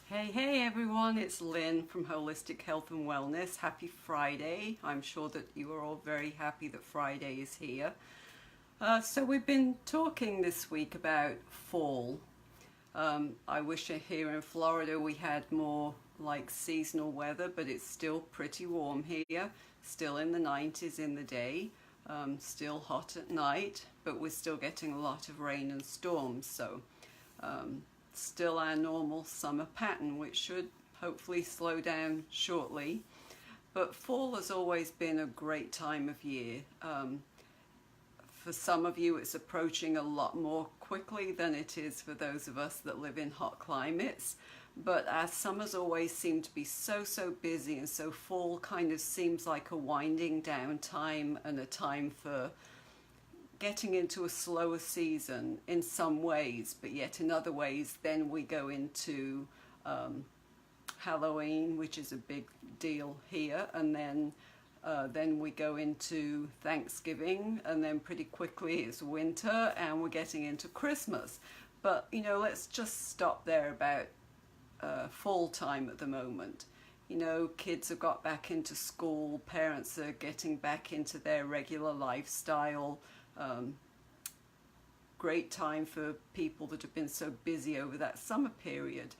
Hey everyone, it's Lynn from Holistic Health and Wellness. Happy Friday. I'm sure that you are all very happy that Friday is here. So we've been talking this week about fall. I wish here in Florida we had more like seasonal weather, but it's still pretty warm here. Still in the 90s in the day, still hot at night, but we're still getting a lot of rain and storms. So still our normal summer pattern, which should hopefully slow down shortly. But fall has always been a great time of year. For some of you, it's approaching a lot more quickly than it is for those of us that live in hot climates. But our summers always seem to be so busy, and so fall kind of seems like a winding down time and a time for getting into a slower season in some ways, but yet in other ways then we go into Halloween, which is a big deal here, and then we go into Thanksgiving, and then pretty quickly it's winter and we're getting into Christmas. But let's just stop there about fall time at the moment. Kids have got back into school, parents are getting back into their regular lifestyle. Great time for people that have been so busy over that summer period.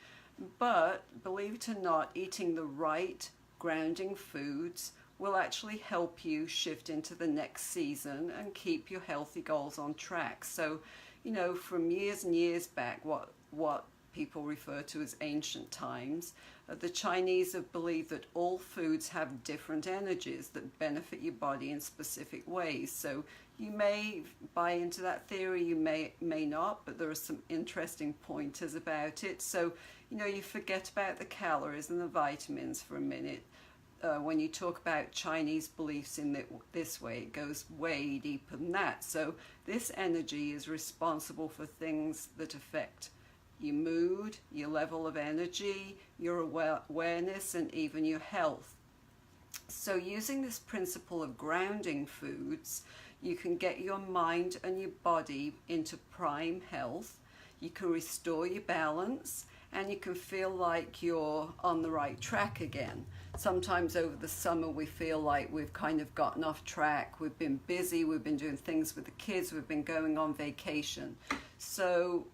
But believe it or not, eating the right grounding foods will actually help you shift into the next season and keep your healthy goals on track. So, from years and years back, what people refer to as ancient times, the Chinese have believed that all foods have different energies that benefit your body in specific ways. So you may buy into that theory, you may not, but there are some interesting pointers about it. So, you forget about the calories and the vitamins for a minute. When you talk about Chinese beliefs in this way, it goes way deeper than that. So this energy is responsible for things that affect your mood, your level of energy, your awareness, and even your health. So using this principle of grounding foods, you can get your mind and your body into prime health, you can restore your balance, and you can feel like you're on the right track again. Sometimes over the summer we feel like we've kind of gotten off track, we've been busy, we've been doing things with the kids, we've been going on vacation. So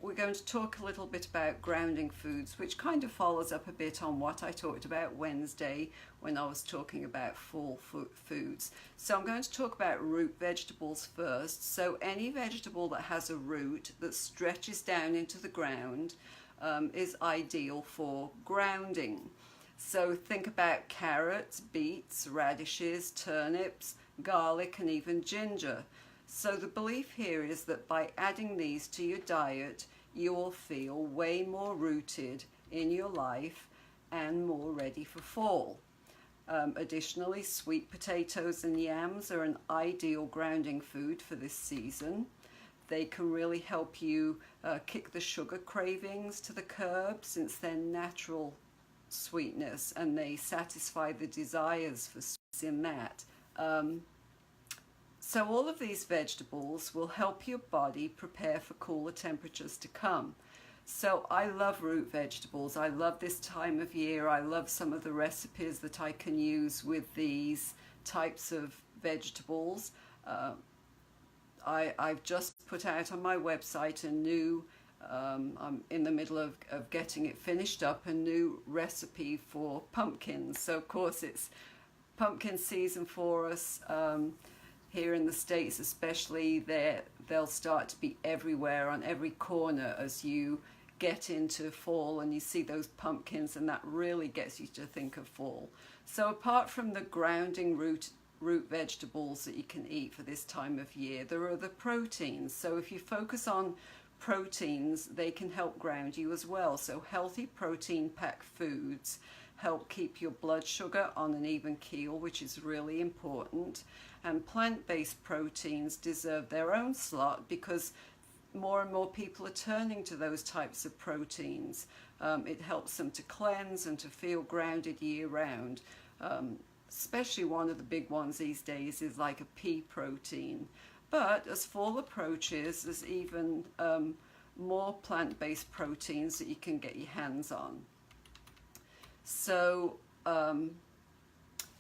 we're going to talk a little bit about grounding foods, which kind of follows up a bit on what I talked about Wednesday when I was talking about fall foods. So I'm going to talk about root vegetables first. So any vegetable that has a root that stretches down into the ground is ideal for grounding. So think about carrots, beets, radishes, turnips, garlic, and even ginger. So the belief here is that by adding these to your diet, you will feel way more rooted in your life and more ready for fall. Additionally, sweet potatoes and yams are an ideal grounding food for this season. They can really help you kick the sugar cravings to the curb, since they're natural sweetness and they satisfy the desires for sweets in that. So all of these vegetables will help your body prepare for cooler temperatures to come. So I love root vegetables. I love this time of year. I love some of the recipes that I can use with these types of vegetables. I've just put out on my website a new, I'm in the middle of getting it finished up, a new recipe for pumpkins. So of course it's pumpkin season for us. Here in the States especially, they'll start to be everywhere, on every corner, as you get into fall and you see those pumpkins, and that really gets you to think of fall. So apart from the grounding root vegetables that you can eat for this time of year, there are the proteins. So if you focus on proteins, they can help ground you as well. So healthy protein-packed foods help keep your blood sugar on an even keel, which is really important. And plant-based proteins deserve their own slot because more and more people are turning to those types of proteins. It helps them to cleanse and to feel grounded year-round. Especially one of the big ones these days is like a pea protein. But as fall approaches, there's even more plant-based proteins that you can get your hands on. So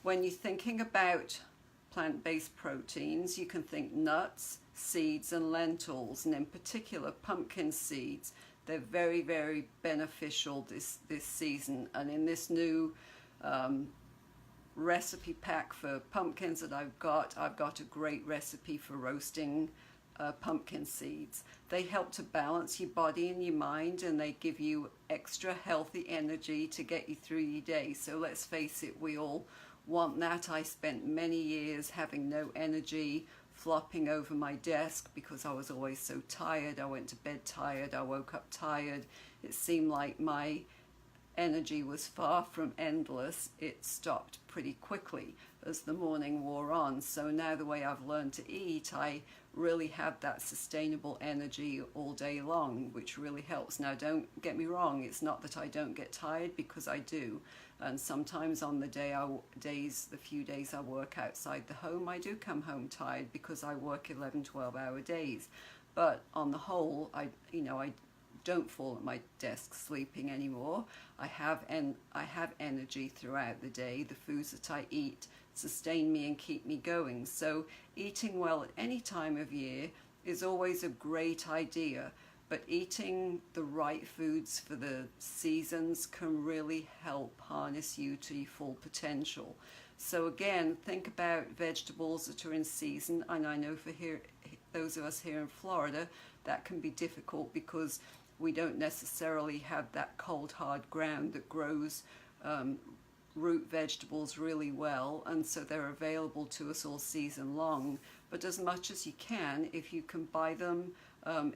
when you're thinking about plant-based proteins, you can think nuts, seeds and lentils, and in particular pumpkin seeds. They're very, very beneficial this season. And in this new recipe pack for pumpkins that I've got a great recipe for roasting pumpkin seeds. They help to balance your body and your mind, and they give you extra healthy energy to get you through your day. So let's face it, we all want that. I spent many years having no energy, flopping over my desk because I was always so tired. I went to bed tired, I woke up tired. It seemed like my energy was far from endless. It stopped pretty quickly as the morning wore on. So now the way I've learned to eat, I really have that sustainable energy all day long, which really helps. Now don't get me wrong, it's not that I don't get tired, because I do. And sometimes on the few days I work outside the home, I do come home tired because I work 11-12 hour days. But on the whole, I don't fall at my desk sleeping anymore. I have energy throughout the day. The foods that I eat sustain me and keep me going. So eating well at any time of year is always a great idea, but eating the right foods for the seasons can really help harness you to your full potential. So again, think about vegetables that are in season, and I know for those of us here in Florida, that can be difficult because we don't necessarily have that cold hard ground that grows root vegetables really well, and so they're available to us all season long. But as much as you can, if you can buy them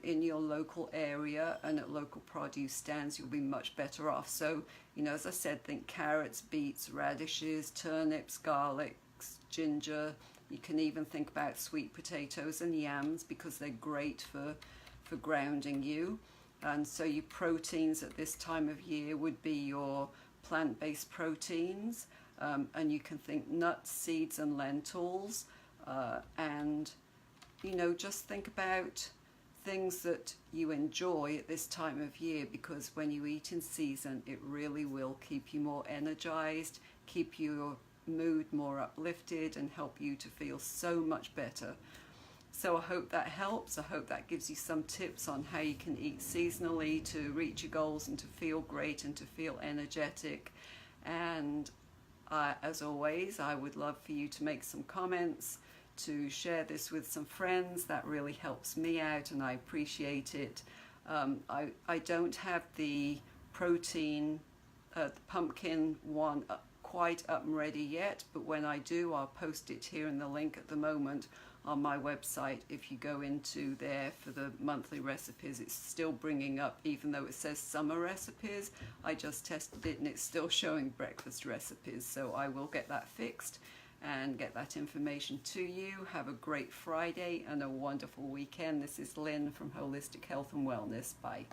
in your local area and at local produce stands, you'll be much better off. So, as I said, think carrots, beets, radishes, turnips, garlics, ginger. You can even think about sweet potatoes and yams because they're great for grounding you. And so your proteins at this time of year would be your plant-based proteins, and you can think nuts, seeds and lentils, and just think about things that you enjoy at this time of year, because when you eat in season, it really will keep you more energized, keep your mood more uplifted, and help you to feel so much better. So I hope that helps. I hope that gives you some tips on how you can eat seasonally to reach your goals and to feel great and to feel energetic. And as always, I would love for you to make some comments, to share this with some friends. That really helps me out and I appreciate it. I don't have the protein, the pumpkin one quite up and ready yet, but when I do, I'll post it here in the link at the moment on my website. If you go into there for the monthly recipes, it's still bringing up, even though it says summer recipes, I just tested it and it's still showing breakfast recipes. So I will get that fixed and get that information to you. Have a great Friday and a wonderful weekend. This is Lynn from Holistic Health and Wellness. Bye.